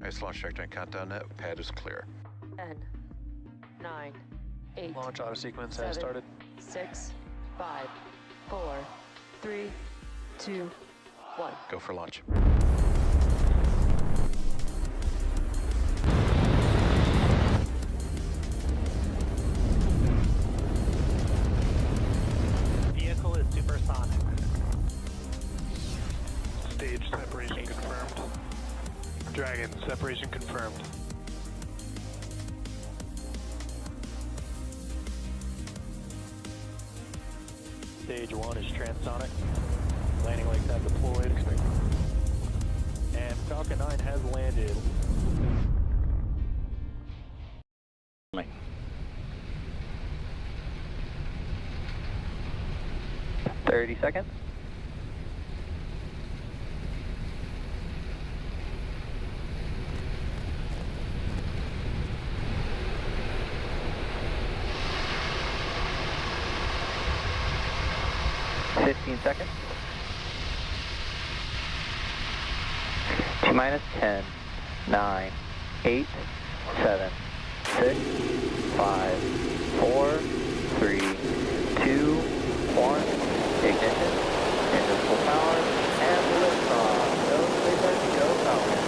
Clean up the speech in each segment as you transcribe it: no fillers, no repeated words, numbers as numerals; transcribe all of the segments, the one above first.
Nice launch checkdown countdown net. Pad is clear. 10, 9, 8. Launch auto sequence 7, has started. 6, 5, 4, 3, 2, 1. Go for launch. Vehicle is supersonic. Stage separation confirmed. Dragon, separation confirmed. Stage 1 is transonic. Landing legs have deployed. And Falcon 9 has landed. 30 seconds. Seconds. T-minus 10, 9, 8, 7, 6, 5, 4, 3, 2, 1. Ignition, engine full power, and liftoff. Go SpaceX, go Falcon.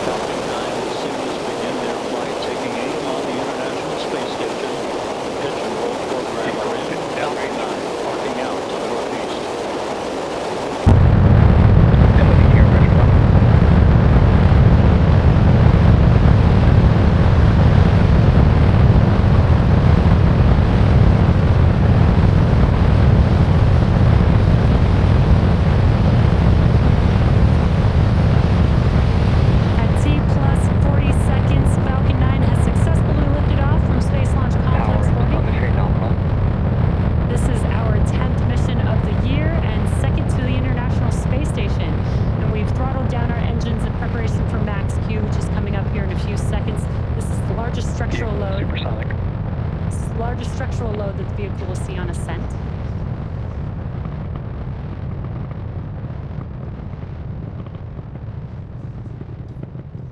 Falcon 9 and Cygnus begin their flight, taking aim on the International Space Station. Pitch and roll program are in. Falcon 9 parking out to the northeast. Ability gear pressure button. At T plus 40 seconds, Falcon 9 has successfully lifted off from Space Launch Complex Power 40. on the train nominal. This is our 10th mission of the year and second to the International Space Station. And we've throttled down our engines in preparation for Max Q, which is coming up here in a few seconds. This is the largest structural load. Supersonic. This is the largest structural load that the vehicle will see on ascent.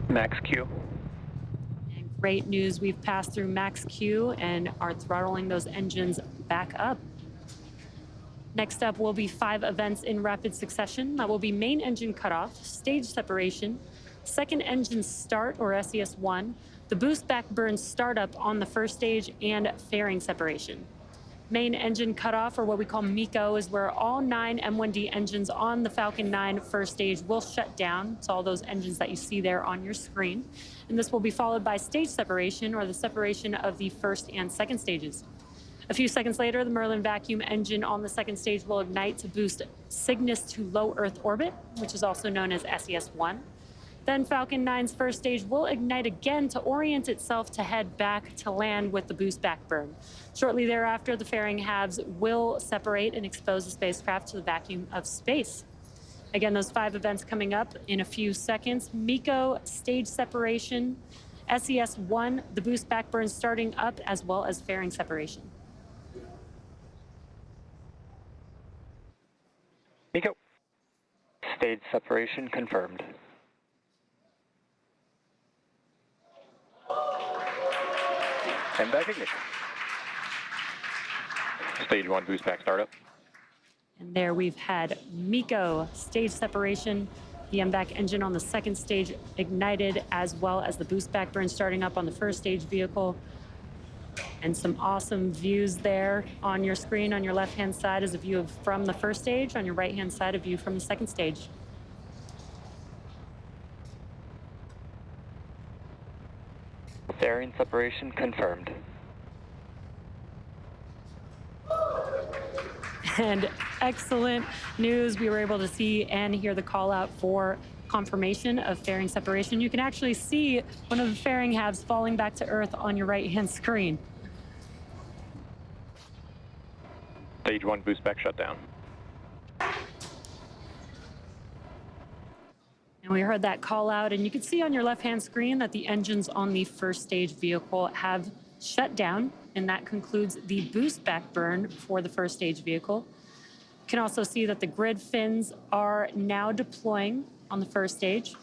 Max Q. And great news, we've passed through Max Q and are throttling those engines back up. Next up will be 5 events in rapid succession. That will be main engine cutoff, stage separation, second engine start, or SES-1, the boost back burn startup on the first stage, and fairing separation. Main engine cutoff, or what we call MECO, is where all 9 M1D engines on the Falcon 9 first stage will shut down. It's all those engines that you see there on your screen. And this will be followed by stage separation, or the separation of the first and second stages. A few seconds later, the Merlin vacuum engine on the second stage will ignite to boost Cygnus to low Earth orbit, which is also known as SES-1. Then Falcon 9's first stage will ignite again to orient itself to head back to land with the boost back burn. Shortly thereafter, the fairing halves will separate and expose the spacecraft to the vacuum of space. Again, those 5 events coming up in a few seconds. MECO, stage separation, SES-1, the boost back burn starting up, as well as fairing separation. MECO. Stage separation confirmed. And back ignition. Stage 1 boost back startup. And there we've had MECO, stage separation, the MVAC engine on the second stage ignited, as well as the boost back burn starting up on the first stage vehicle. And some awesome views there on your screen. On your left-hand side is a view from the first stage. On your right-hand side, a view from the second stage. Fairing separation confirmed. And excellent news. We were able to see and hear the call out for confirmation of fairing separation. You can actually see one of the fairing halves falling back to Earth on your right-hand screen. Stage 1 boost back shutdown. And we heard that call out, and you can see on your left-hand screen that the engines on the first stage vehicle have shut down, and that concludes the boost back burn for the first stage vehicle. can also see that the grid fins are now deploying on the first stage.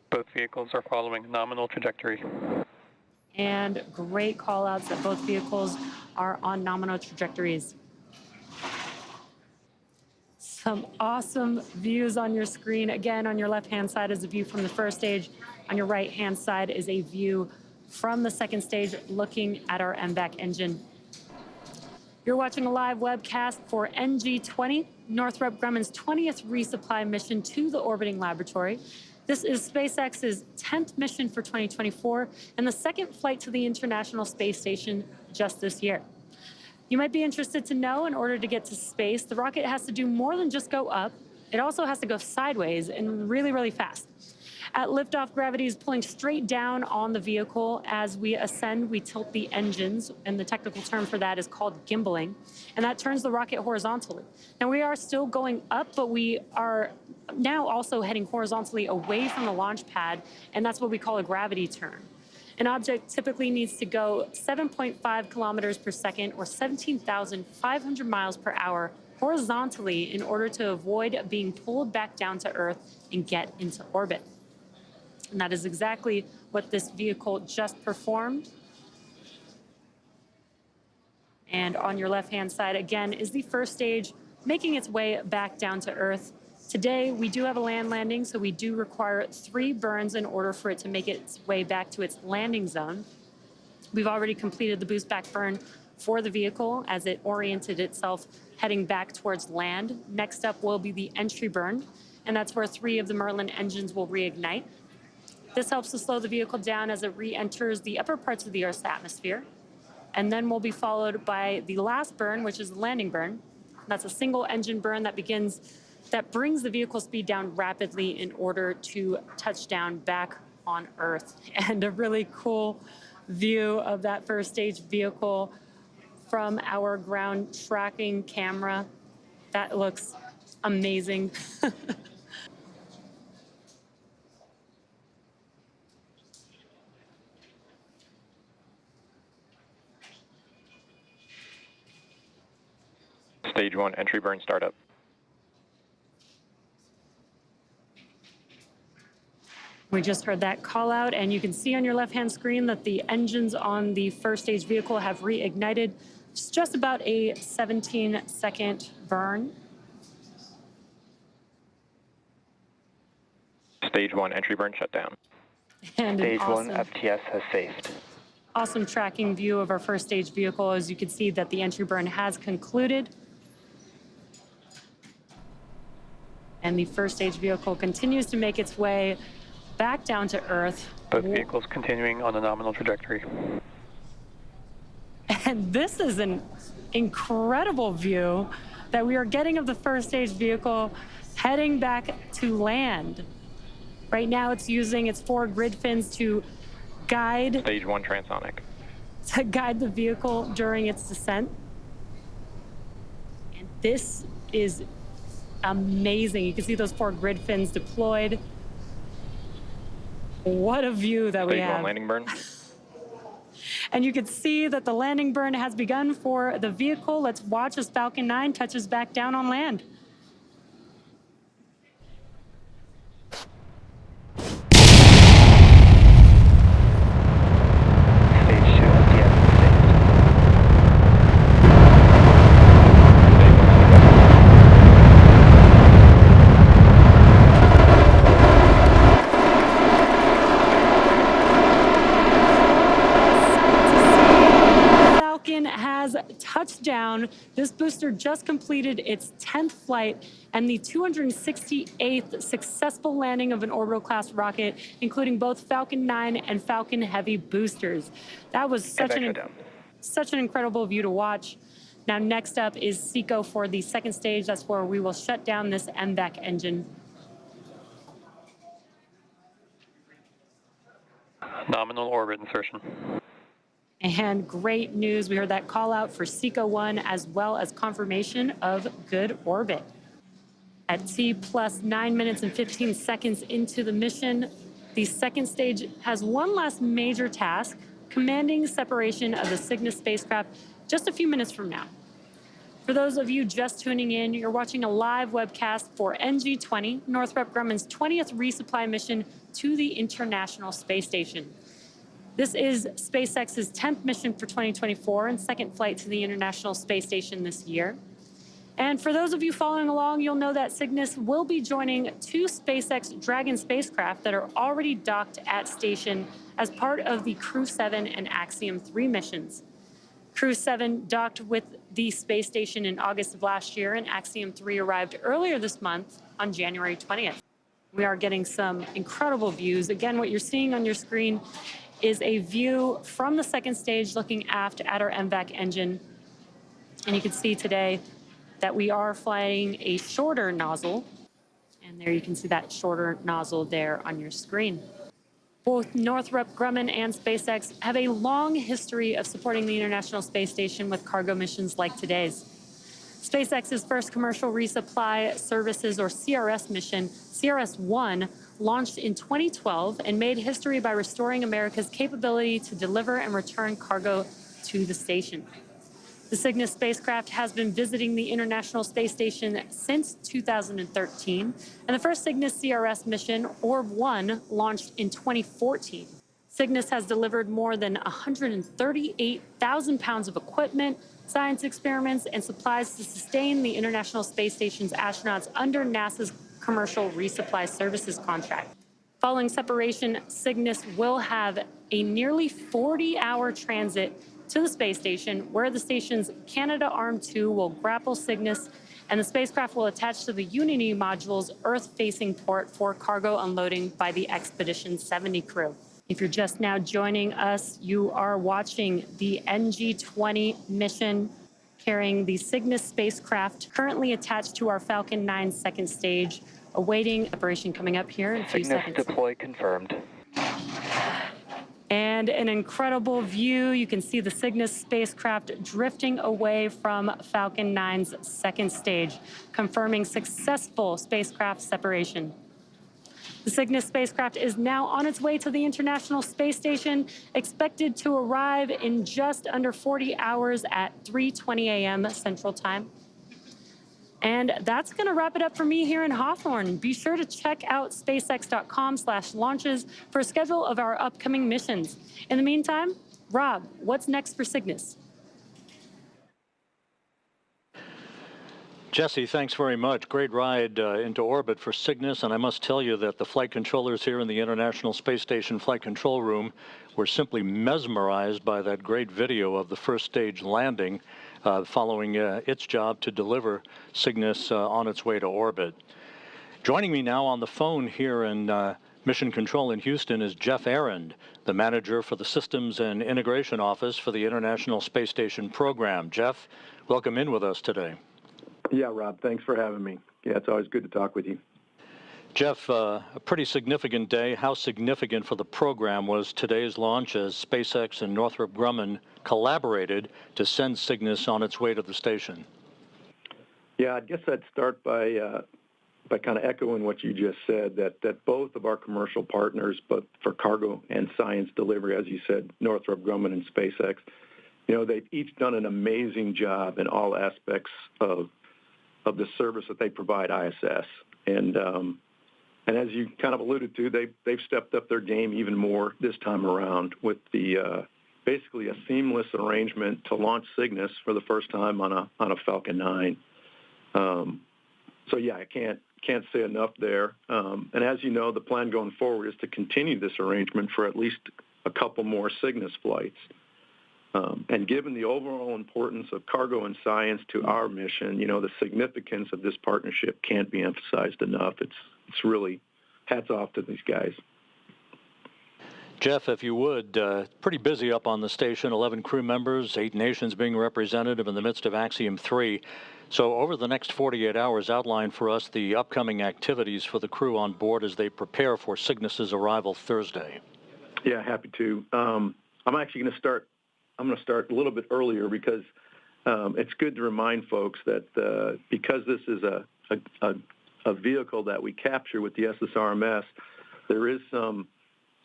Both vehicles are following nominal trajectory. And great call outs that both vehicles are on nominal trajectories. Some awesome views on your screen. Again, on your left-hand side is a view from the first stage. On your right-hand side is a view from the second stage looking at our MVAC engine. You're watching a live webcast for NG-20, Northrop Grumman's 20th resupply mission to the orbiting laboratory. This is SpaceX's 10th mission for 2024 and the second flight to the International Space Station just this year. You might be interested to know, in order to get to space, the rocket has to do more than just go up. It also has to go sideways and really, really fast. At liftoff, gravity is pulling straight down on the vehicle. As we ascend, we tilt the engines, and the technical term for that is called gimbaling, and that turns the rocket horizontally. Now, we are still going up, but we are now also heading horizontally away from the launch pad, and that's what we call a gravity turn. An object typically needs to go 7.5 kilometers per second or 17,500 miles per hour horizontally in order to avoid being pulled back down to Earth and get into orbit. And that is exactly what this vehicle just performed. And on your left-hand side, again, is the first stage making its way back down to Earth. Today, we do have a land landing, so we do require 3 burns in order for it to make its way back to its landing zone. We've already completed the boost back burn for the vehicle as it oriented itself heading back towards land. Next up will be the entry burn, and that's where 3 of the Merlin engines will reignite. This helps to slow the vehicle down as it re-enters the upper parts of the Earth's atmosphere. And then will be followed by the last burn, which is the landing burn. That's a single engine burn that brings the vehicle speed down rapidly in order to touch down back on Earth. And a really cool view of that first stage vehicle from our ground tracking camera. That looks amazing. Stage 1 entry burn startup. We just heard that call out, and you can see on your left-hand screen that the engines on the first stage vehicle have reignited. It's just about a 17-second burn. Stage 1 entry burn shutdown. And Stage awesome, 1 FTS has saved. awesome tracking view of our first stage vehicle. As you can see that the entry burn has concluded. And the first stage vehicle continues to make its way back down to Earth. Both vehicles continuing on a nominal trajectory. And this is an incredible view that we are getting of the first stage vehicle heading back to land. Right now it's using its 4 grid fins to guide Stage 1 transonic. the vehicle during its descent. And this is amazing. You can see those 4 grid fins deployed. What a view that we Stage 1 have. landing burn. And you can see that the landing burn has begun for the vehicle. Let's watch as Falcon 9 touches back down on land. Stage 2 FTS is saved. Falcon has touched down. This booster just completed its 10th flight and the 268th successful landing of an orbital class rocket, including both Falcon 9 and Falcon Heavy boosters. That was such an incredible view to watch. Now, next up is SECO for the second stage. That's where we will shut down this MVAC engine. Nominal orbit insertion. And great news, we heard that call out for SECO 1 as well as confirmation of good orbit. At T plus 9 minutes and 15 seconds into the mission, the second stage has one last major task, commanding separation of the Cygnus spacecraft just a few minutes from now. For those of you just tuning in, you're watching a live webcast for NG-20, Northrop Grumman's 20th resupply mission to the International Space Station. This is SpaceX's 10th mission for 2024 and second flight to the International Space Station this year. And for those of you following along, you'll know that Cygnus will be joining two SpaceX Dragon spacecraft that are already docked at station as part of the Crew 7 and Axiom 3 missions. Crew 7 docked with the space station in August of last year, and Axiom 3 arrived earlier this month on January 20th. We are getting some incredible views. Again, what you're seeing on your screen is a view from the second stage looking aft at our MVAC engine. And you can see today that we are flying a shorter nozzle. And there you can see that shorter nozzle there on your screen. Both Northrop Grumman and SpaceX have a long history of supporting the International Space Station with cargo missions like today's. SpaceX's first commercial resupply services, or CRS mission, CRS-1, launched in 2012 and made history by restoring America's capability to deliver and return cargo to the station. The Cygnus spacecraft has been visiting the International Space Station since 2013, and the first Cygnus CRS mission, Orb-1, launched in 2014. Cygnus has delivered more than 138,000 pounds of equipment, science experiments, and supplies to sustain the International Space Station's astronauts under NASA's Commercial Resupply Services contract. Following separation, Cygnus will have a nearly 40-hour transit to the space station, where the station's Canadarm2 will grapple Cygnus, and the spacecraft will attach to the Unity module's Earth-facing port for cargo unloading by the Expedition 70 crew. If you're just now joining us, you are watching the NG-20 mission carrying the Cygnus spacecraft currently attached to our Falcon 9 second stage, awaiting separation coming up here in a few Cygnus seconds. deploy confirmed. And an incredible view. You can see the Cygnus spacecraft drifting away from Falcon 9's second stage, confirming successful spacecraft separation. The Cygnus spacecraft is now on its way to the International Space Station, expected to arrive in just under 40 hours at 3:20 a.m. Central Time. And that's going to wrap it up for me here in Hawthorne. Be sure to check out spacex.com/launches for a schedule of our upcoming missions. In the meantime, Rob, what's next for Cygnus? Jesse, thanks very much. Great ride into orbit for Cygnus, and I must tell you that the flight controllers here in the International Space Station Flight Control Room were simply mesmerized by that great video of the first stage landing, following its job to deliver Cygnus on its way to orbit. Joining me now on the phone here in Mission Control in Houston is Jeff Arend, the manager for the Systems and Integration Office for the International Space Station program. Jeff, welcome in with us today. Yeah, Rob, thanks for having me. Yeah, it's always good to talk with you. Jeff, a pretty significant day. How significant for the program was today's launch as SpaceX and Northrop Grumman collaborated to send Cygnus on its way to the station? Yeah, I guess I'd start by kind of echoing what you just said, that both of our commercial partners, but for cargo and science delivery, as you said, Northrop Grumman and SpaceX, you know, they've each done an amazing job in all aspects of the service that they provide ISS. And as you kind of alluded to, they've stepped up their game even more this time around with the basically a seamless arrangement to launch Cygnus for the first time on a Falcon 9. So yeah, I can't say enough there. And as you know, the plan going forward is to continue this arrangement for at least a couple more Cygnus flights. And given the overall importance of cargo and science to our mission, you know, the significance of this partnership can't be emphasized enough. It's really hats off to these guys. Jeff, if you would, pretty busy up on the station, 11 crew members, 8 nations being represented in the midst of Axiom 3. So over the next 48 hours, outline for us the upcoming activities for the crew on board as they prepare for Cygnus's arrival Thursday. Yeah, happy to. I'm actually going to start a little bit earlier because it's good to remind folks that because this is a vehicle that we capture with the SSRMS, there is some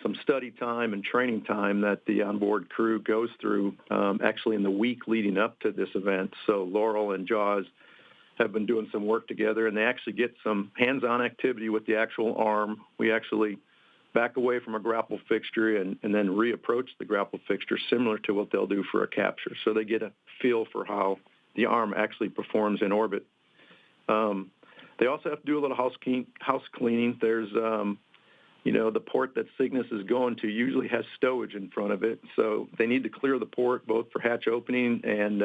some study time and training time that the onboard crew goes through actually in the week leading up to this event. So Laurel and Jaws have been doing some work together, and they actually get some hands-on activity with the actual arm. We actually back away from a grapple fixture and then reapproach the grapple fixture, similar to what they'll do for a capture. So they get a feel for how the arm actually performs in orbit. They also have to do a little house cleaning. There's, the port that Cygnus is going to usually has stowage in front of it, so they need to clear the port both for hatch opening and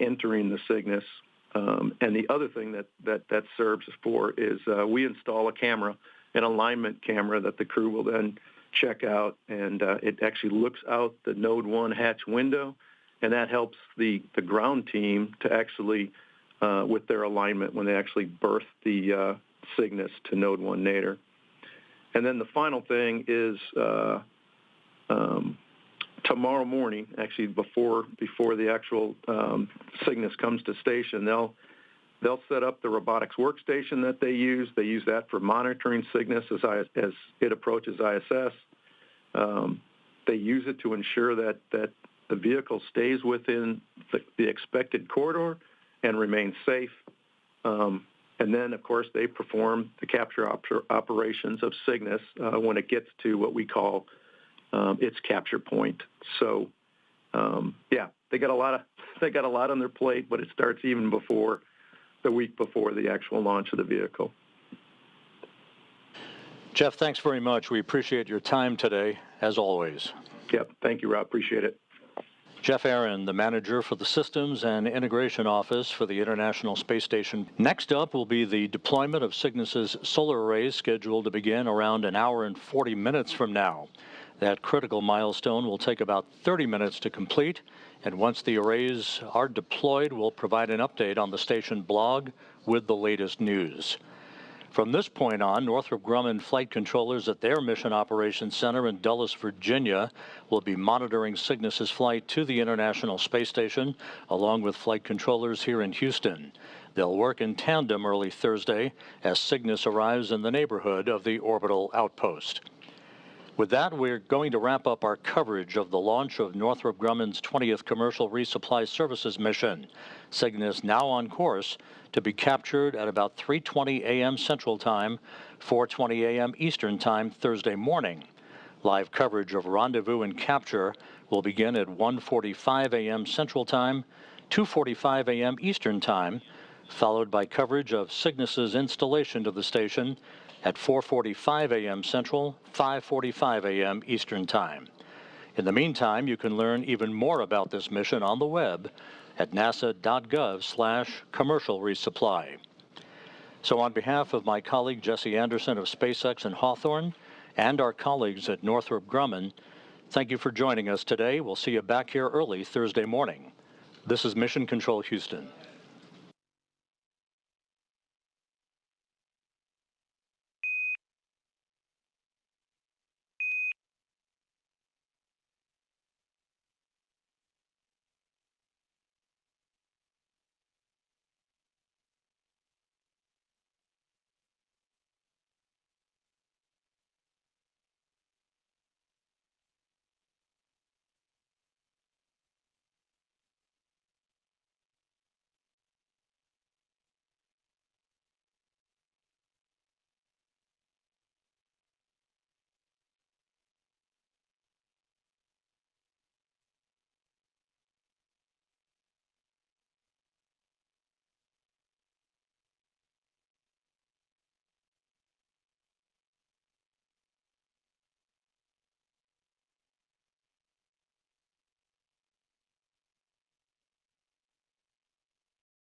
entering the Cygnus. And the other thing that serves for is we install a camera, an alignment camera that the crew will then check out, and it actually looks out the Node 1 hatch window, and that helps the ground team to actually, with their alignment, when they actually berth the Cygnus to Node 1 nadir. And then the final thing is tomorrow morning, actually before the actual Cygnus comes to station, they'll set up the robotics workstation that they use. They use that for monitoring Cygnus as it approaches ISS. They use it to ensure that the vehicle stays within the expected corridor and remains safe. And then, of course, they perform the capture operations of Cygnus when it gets to what we call its capture point. So, they got a lot on their plate, but it starts even before the week before the actual launch of the vehicle. Jeff, thanks very much. We appreciate your time today, as always. Yep. Thank you, Rob. Appreciate it. Jeff Aaron, the manager for the Systems and Integration Office for the International Space Station. Next up will be the deployment of Cygnus's solar arrays, scheduled to begin around an hour and 40 minutes from now. That critical milestone will take about 30 minutes to complete, and once the arrays are deployed, we'll provide an update on the station blog with the latest news. From this point on, Northrop Grumman flight controllers at their Mission Operations Center in Dulles, Virginia, will be monitoring Cygnus's flight to the International Space Station, along with flight controllers here in Houston. They'll work in tandem early Thursday as Cygnus arrives in the neighborhood of the orbital outpost. With that, we're going to wrap up our coverage of the launch of Northrop Grumman's 20th Commercial Resupply Services mission. Cygnus now on course to be captured at about 3:20 a.m. Central Time, 4:20 a.m. Eastern Time Thursday morning. Live coverage of rendezvous and capture will begin at 1:45 a.m. Central Time, 2:45 a.m. Eastern Time, followed by coverage of Cygnus's installation to the station at 4:45 a.m. Central, 5:45 a.m. Eastern Time. In the meantime, you can learn even more about this mission on the web at nasa.gov/commercial resupply. So on behalf of my colleague Jesse Anderson of SpaceX in Hawthorne and our colleagues at Northrop Grumman, thank you for joining us today. We'll see you back here early Thursday morning. This is Mission Control Houston.